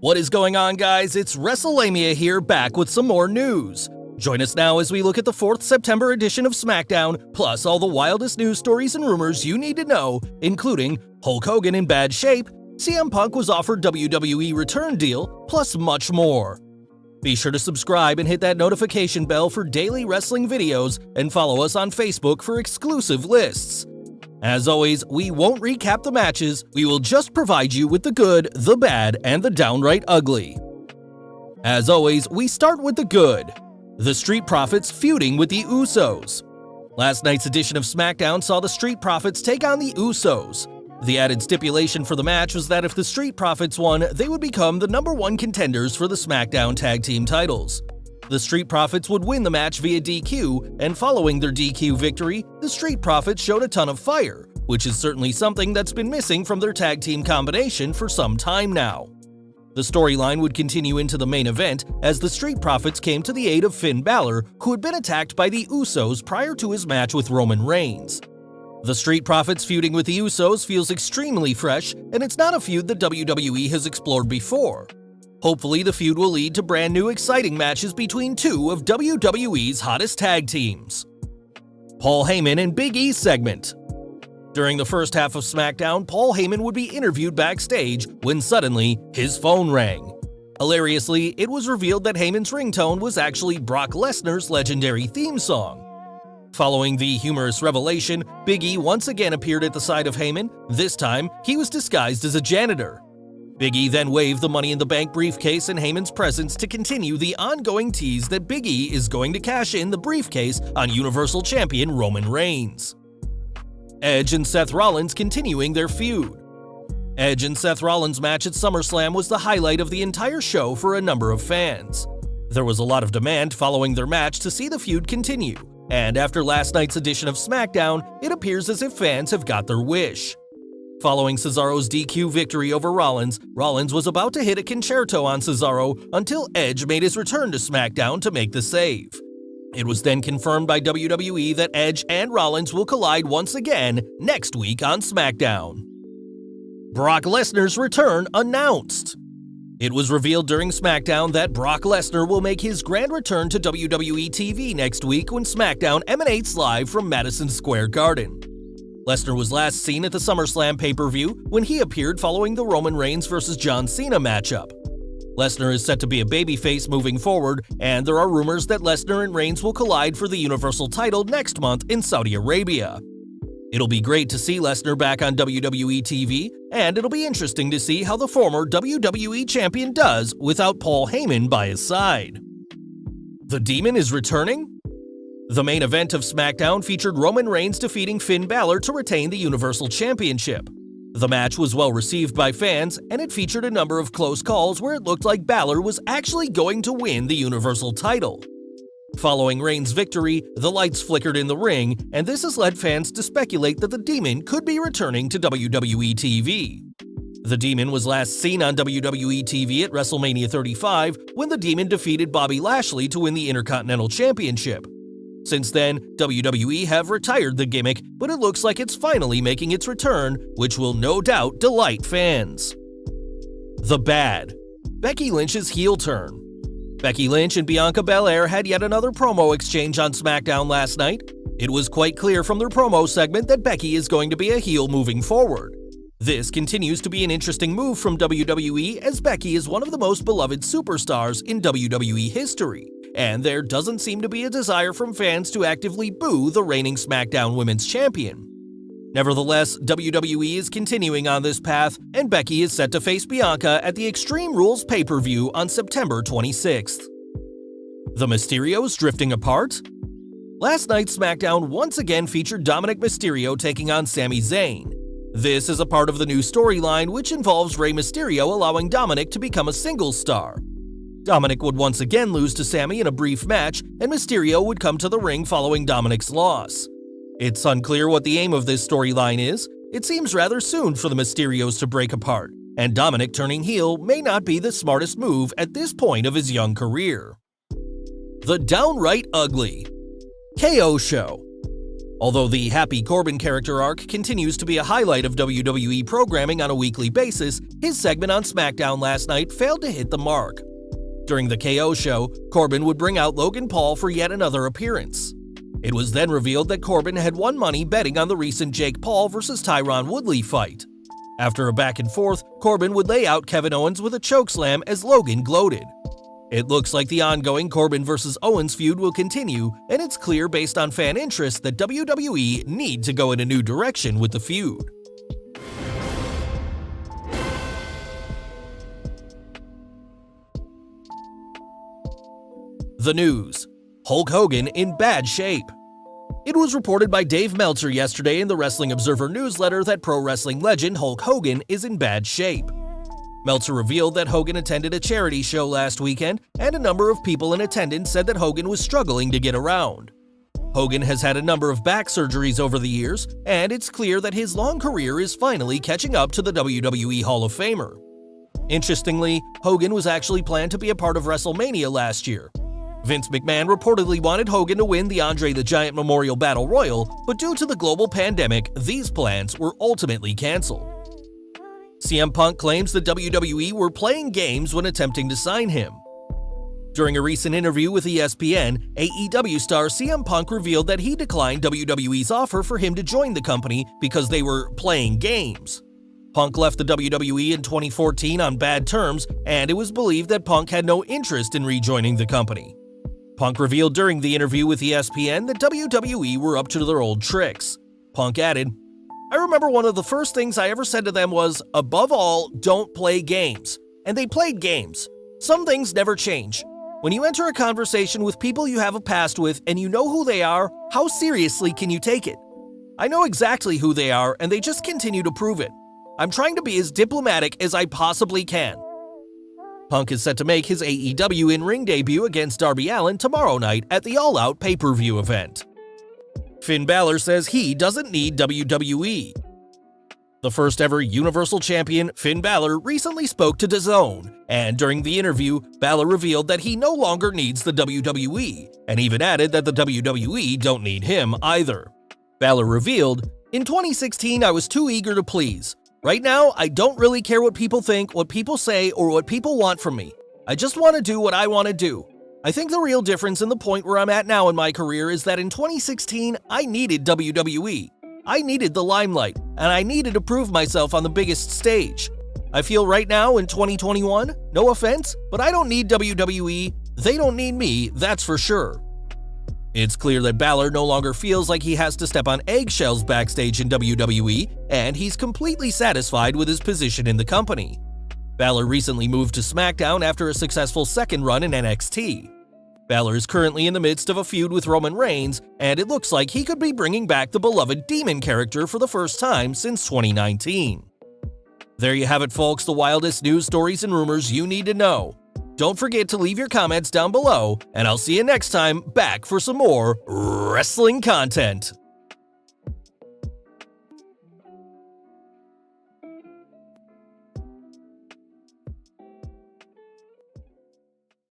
What is going on, guys? It's Wrestlelamia here, back with some more news. Join us now as we look at the 4th September edition of Smackdown, plus all the wildest news stories and rumors you need to know, including Hulk Hogan in bad shape, CM Punk was offered WWE return deal, plus much more. Be sure to subscribe and hit that notification bell for daily wrestling videos, and follow us on Facebook for exclusive lists. As always, we won't recap the matches, we will just provide you with the good, the bad, and the downright ugly. As always, we start with the good. The Street Profits feuding with the Usos. Last night's edition of Smackdown saw the Street Profits take on the Usos. The added stipulation for the match was that if the Street Profits won, they would become the #1 contenders for the Smackdown Tag Team titles. The Street Profits would win the match via DQ, and following their DQ victory, the Street Profits showed a ton of fire, which is certainly something that's been missing from their tag team combination for some time now. The storyline would continue into the main event as the Street Profits came to the aid of Finn Balor, who had been attacked by the Usos prior to his match with Roman Reigns. The Street Profits feuding with the Usos feels extremely fresh, and it's not a feud that WWE has explored before. Hopefully, the feud will lead to brand new exciting matches between two of WWE's hottest tag teams. Paul Heyman and Big E's segment. During the first half of SmackDown, Paul Heyman would be interviewed backstage when suddenly his phone rang. Hilariously, it was revealed that Heyman's ringtone was actually Brock Lesnar's legendary theme song. Following the humorous revelation, Big E once again appeared at the side of Heyman. This time, he was disguised as a janitor. Big E then waved the Money in the Bank briefcase in Heyman's presence to continue the ongoing tease that Big E is going to cash in the briefcase on Universal Champion Roman Reigns. Edge and Seth Rollins continuing their feud. Edge and Seth Rollins' match at SummerSlam was the highlight of the entire show for a number of fans. There was a lot of demand following their match to see the feud continue, and after last night's edition of SmackDown, it appears as if fans have got their wish. Following Cesaro's DQ victory over Rollins, Rollins was about to hit a concerto on Cesaro until Edge made his return to SmackDown to make the save. It was then confirmed by WWE that Edge and Rollins will collide once again next week on SmackDown. Brock Lesnar's return announced. It was revealed during SmackDown that Brock Lesnar will make his grand return to WWE TV next week when SmackDown emanates live from Madison Square Garden. Lesnar was last seen at the SummerSlam pay-per-view when he appeared following the Roman Reigns vs. John Cena matchup. Lesnar is set to be a babyface moving forward, and there are rumors that Lesnar and Reigns will collide for the Universal title next month in Saudi Arabia. It'll be great to see Lesnar back on WWE TV, and it'll be interesting to see how the former WWE Champion does without Paul Heyman by his side. The Demon is returning? The main event of SmackDown featured Roman Reigns defeating Finn Balor to retain the Universal Championship. The match was well received by fans, and it featured a number of close calls where it looked like Balor was actually going to win the Universal title. Following Reigns' victory, the lights flickered in the ring, and this has led fans to speculate that the Demon could be returning to WWE TV. The Demon was last seen on WWE TV at WrestleMania 35 when the Demon defeated Bobby Lashley to win the Intercontinental Championship. Since then, WWE have retired the gimmick, but it looks like it's finally making its return, which will no doubt delight fans. The bad. Becky Lynch's heel turn. Becky Lynch and Bianca Belair had yet another promo exchange on SmackDown last night. It was quite clear from their promo segment that Becky is going to be a heel moving forward. This continues to be an interesting move from WWE, as Becky is one of the most beloved superstars in WWE history, and there doesn't seem to be a desire from fans to actively boo the reigning SmackDown Women's Champion. Nevertheless, WWE is continuing on this path, and Becky is set to face Bianca at the Extreme Rules pay-per-view on September 26th. The Mysterios drifting apart? Last night's SmackDown once again featured Dominic Mysterio taking on Sami Zayn. This is a part of the new storyline, which involves Rey Mysterio allowing Dominic to become a singles star. Dominic would once again lose to Sami in a brief match, and Mysterio would come to the ring following Dominic's loss. It's unclear what the aim of this storyline is. It seems rather soon for the Mysterios to break apart, and Dominic turning heel may not be the smartest move at this point of his young career. The Downright Ugly. KO Show. Although the Happy Corbin character arc continues to be a highlight of WWE programming on a weekly basis, his segment on SmackDown last night failed to hit the mark. During the KO show, Corbin would bring out Logan Paul for yet another appearance. It was then revealed that Corbin had won money betting on the recent Jake Paul vs. Tyron Woodley fight. After a back and forth, Corbin would lay out Kevin Owens with a chokeslam as Logan gloated. It looks like the ongoing Corbin vs. Owens feud will continue, and it's clear based on fan interest that WWE need to go in a new direction with the feud. The news: Hulk Hogan in bad shape. It was reported by Dave Meltzer yesterday in the Wrestling Observer newsletter that pro wrestling legend Hulk Hogan is in bad shape. Meltzer revealed that Hogan attended a charity show last weekend, and a number of people in attendance said that Hogan was struggling to get around. Hogan has had a number of back surgeries over the years, and it's clear that his long career is finally catching up to the WWE Hall of Famer. Interestingly, Hogan was actually planned to be a part of WrestleMania last year. Vince McMahon reportedly wanted Hogan to win the Andre the Giant Memorial Battle Royal, but due to the global pandemic, these plans were ultimately canceled. CM Punk claims the WWE were playing games when attempting to sign him. During a recent interview with ESPN, AEW star CM Punk revealed that he declined WWE's offer for him to join the company because they were playing games. Punk left the WWE in 2014 on bad terms, and it was believed that Punk had no interest in rejoining the company. Punk revealed during the interview with ESPN that WWE were up to their old tricks. Punk added, "I remember one of the first things I ever said to them was, above all, don't play games. And they played games. Some things never change. When you enter a conversation with people you have a past with and you know who they are, how seriously can you take it? I know exactly who they are, and they just continue to prove it. I'm trying to be as diplomatic as I possibly can." Punk is set to make his AEW in-ring debut against Darby Allin tomorrow night at the All Out pay-per-view event. Finn Balor says he doesn't need WWE. The first ever Universal Champion, Finn Balor, recently spoke to DAZN, and during the interview, Balor revealed that he no longer needs the WWE, and even added that the WWE don't need him either. Balor revealed, "In 2016, I was too eager to please. Right now, I don't really care what people think, what people say, or what people want from me. I just want to do what I want to do. I think the real difference in the point where I'm at now in my career is that in 2016, I needed WWE. I needed the limelight, and I needed to prove myself on the biggest stage. I feel right now in 2021, no offense, but I don't need WWE. They don't need me, that's for sure." It's clear that Balor no longer feels like he has to step on eggshells backstage in WWE, and he's completely satisfied with his position in the company. Balor recently moved to SmackDown after a successful second run in NXT. Balor is currently in the midst of a feud with Roman Reigns, and it looks like he could be bringing back the beloved Demon character for the first time since 2019. There you have it, folks, the wildest news, stories, and rumors you need to know. Don't forget to leave your comments down below, and I'll see you next time back for some more wrestling content.